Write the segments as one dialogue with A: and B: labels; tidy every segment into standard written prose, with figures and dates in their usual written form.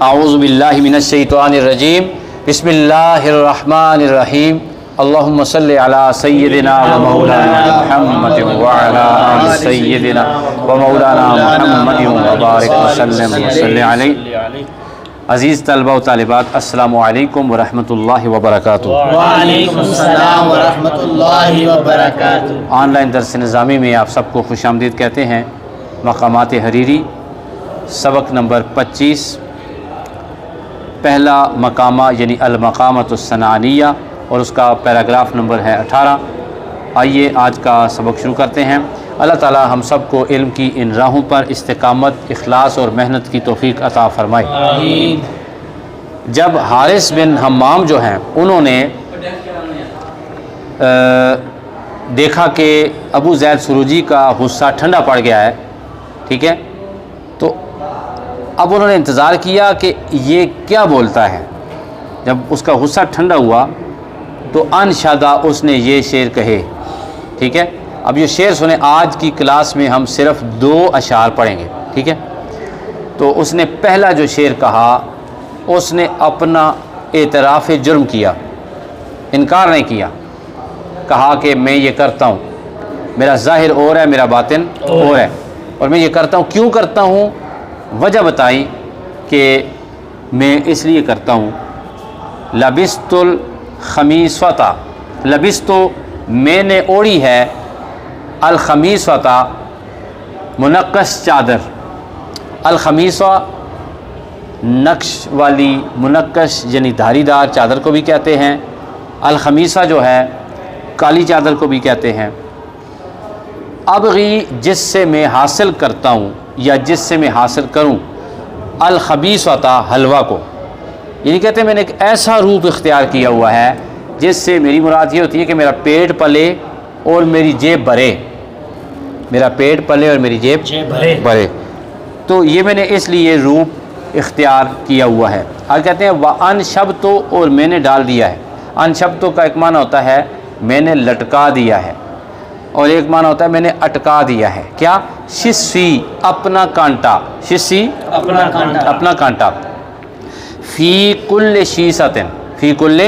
A: اعوذ باللہ من الشیطان الرجیم بسم اللہ الرحمن الرحیم اللہم صلی علی سیدنا و مولانا محمد وعلی آل سیدنا و مولانا محمد وبارک وسلم وصلی علیہ۔ عزیز طلبہ و طالبات، السلام علیکم ورحمۃ اللہ وبرکاتہ۔
B: وعلیکم السلام ورحمۃ اللہ وبرکاتہ۔
A: آن لائن درس نظامی میں آپ سب کو خوش آمدید کہتے ہیں۔ مقامات حریری سبق نمبر 25، پہلا مقامہ یعنی المقامۃ الصنعانیہ، اور اس کا پیراگراف نمبر ہے 18۔ آئیے آج کا سبق شروع کرتے ہیں۔ اللہ تعالی ہم سب کو علم کی ان راہوں پر استقامت، اخلاص اور محنت کی توفیق عطا فرمائے،
B: آمین۔
A: جب حارث بن حمام جو ہیں انہوں نے دیکھا کہ ابو زید سروجی کا غصہ ٹھنڈا پڑ گیا ہے، ٹھیک ہے، تو اب انہوں نے انتظار کیا کہ یہ کیا بولتا ہے۔ جب اس کا غصہ ٹھنڈا ہوا تو انشدہ اس نے یہ شعر کہے، ٹھیک ہے۔ اب یہ شعر سنیں، آج کی کلاس میں ہم صرف 2 اشعار پڑھیں گے، ٹھیک ہے۔ تو اس نے پہلا جو شعر کہا، اس نے اپنا اعتراف جرم کیا، انکار نہیں کیا، کہا کہ میں یہ کرتا ہوں، میرا ظاہر اور ہے، میرا باطن اور ہے، اور میں یہ کرتا ہوں۔ کیوں کرتا ہوں؟ وجہ بتائی کہ میں اس لیے کرتا ہوں، لبست الخمیسوتا، لبست میں نے اوڑھی ہے، الخمیسوتا منقش چادر، الخمیسہ نقش والی، منقش یعنی دھاری دار چادر کو بھی کہتے ہیں، الخمیسہ جو ہے کالی چادر کو بھی کہتے ہیں۔ ابغی جس سے میں حاصل کرتا ہوں یا جس سے میں حاصل کروں، الخبیثۃ حلوہ کو، یعنی کہتے ہیں میں نے ایک ایسا روپ اختیار کیا ہوا ہے جس سے میری مراد یہ ہوتی ہے کہ میرا پیٹ پلے اور میری جیب بھرے، میرا پیٹ پلے اور میری جیب بھرے، تو یہ میں نے اس لیے روپ اختیار کیا ہوا ہے۔ آگے کہتے ہیں وَأَنْشَبْتُ، اور میں نے ڈال دیا ہے۔ انشبتو کا ایک معنی ہوتا ہے میں نے لٹکا دیا ہے، اور ایک معنی ہوتا ہے میں نے اٹکا دیا ہے۔ کیا؟ شسی، اپنا کانٹا، شسی اپنا کانٹا، فی کل شیستن، فی کل،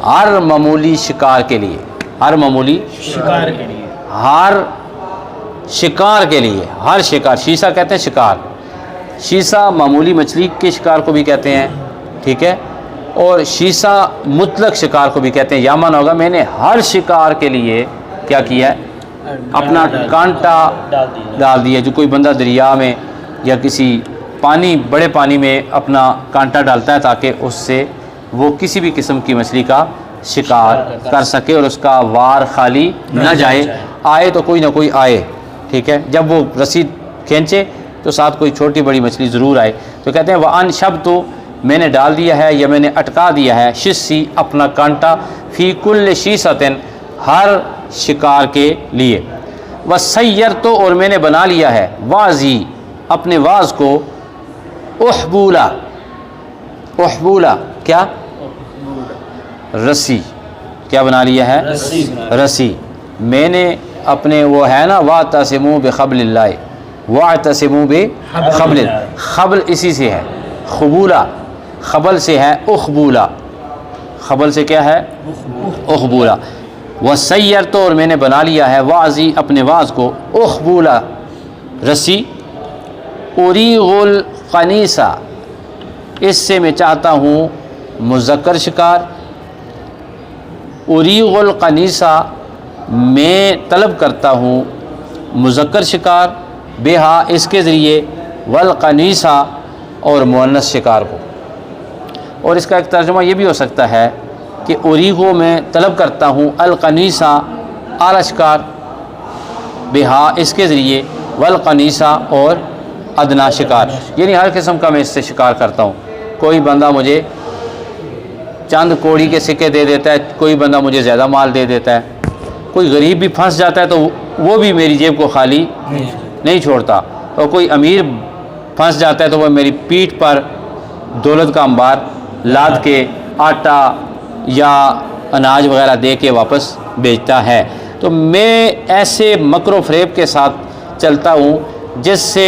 A: ہر معمولی شکار کے لیے، ہر معمولی
B: شکار کے لیے،
A: ہر شکار کے لیے، ہر شکار، شیسہ کہتے ہیں شکار، شیسہ معمولی مچھلی کے شکار کو بھی کہتے ہیں، ٹھیک ہے، اور شیسہ مطلق شکار کو بھی کہتے ہیں۔ یا معنی ہوگا میں نے ہر شکار کے لیے کیا کیا ہے، اپنا کانٹا ڈال دیا۔ جو کوئی بندہ دریا میں یا کسی پانی، بڑے پانی میں اپنا کانٹا ڈالتا ہے تاکہ اس سے وہ کسی بھی قسم کی مچھلی کا شکار کر سکے اور اس کا وار خالی نہ جائے، آئے تو کوئی نہ کوئی آئے، ٹھیک ہے۔ جب وہ رسی کھینچے تو ساتھ کوئی چھوٹی بڑی مچھلی ضرور آئے۔ تو کہتے ہیں وَأَنْشَبْتُ، میں نے ڈال دیا ہے یا میں نے اٹکا دیا ہے، شسی اپنا کانٹا، فی کل شیستن ہر شکار کے لیے، وَسَيَّرْتُ، اور میں نے بنا لیا ہے، وازی اپنے واز کو، احبولا، احبولا کیا؟ رسی، کیا بنا لیا ہے؟ رسی۔ میں نے اپنے، وہ ہے نا وَاعْتَصِمُوا بِحَبْلِ اللَّهِ، وَاعْتَصِمُوا بِحَبْلِ، خبل اسی سے ہے، خبولہ خبل سے ہے، اخبولا خبل سے کیا ہے؟ اخبولا۔ وَسَيَّرْتُ، اور میں نے بنا لیا ہے، وازی اپنے واز کو، اخبولا رسی، اریغ القنیسہ، اس سے میں چاہتا ہوں مذکر شکار، اریغ القنیسہ میں طلب کرتا ہوں مذکر شکار، بہا اس کے ذریعے، والقنیسہ اور مؤنث شکار کو۔ اور اس کا ایک ترجمہ یہ بھی ہو سکتا ہے کہ اریغو میں طلب کرتا ہوں، القنیسہ اعلیٰ شکار، بہا اس کے ذریعے، والقنیسہ اور ادنا شکار، یعنی ہر قسم کا میں اس سے شکار کرتا ہوں۔ کوئی بندہ مجھے چند کوڑی کے سکے دے دیتا ہے، کوئی بندہ مجھے زیادہ مال دے دیتا ہے، کوئی غریب بھی پھنس جاتا ہے تو وہ بھی میری جیب کو خالی نہیں چھوڑتا، اور کوئی امیر پھنس جاتا ہے تو وہ میری پیٹھ پر دولت کا انبار لاد کے آٹا یا اناج وغیرہ دے کے واپس بیچتا ہے۔ تو میں ایسے مکر و فریب کے ساتھ چلتا ہوں جس سے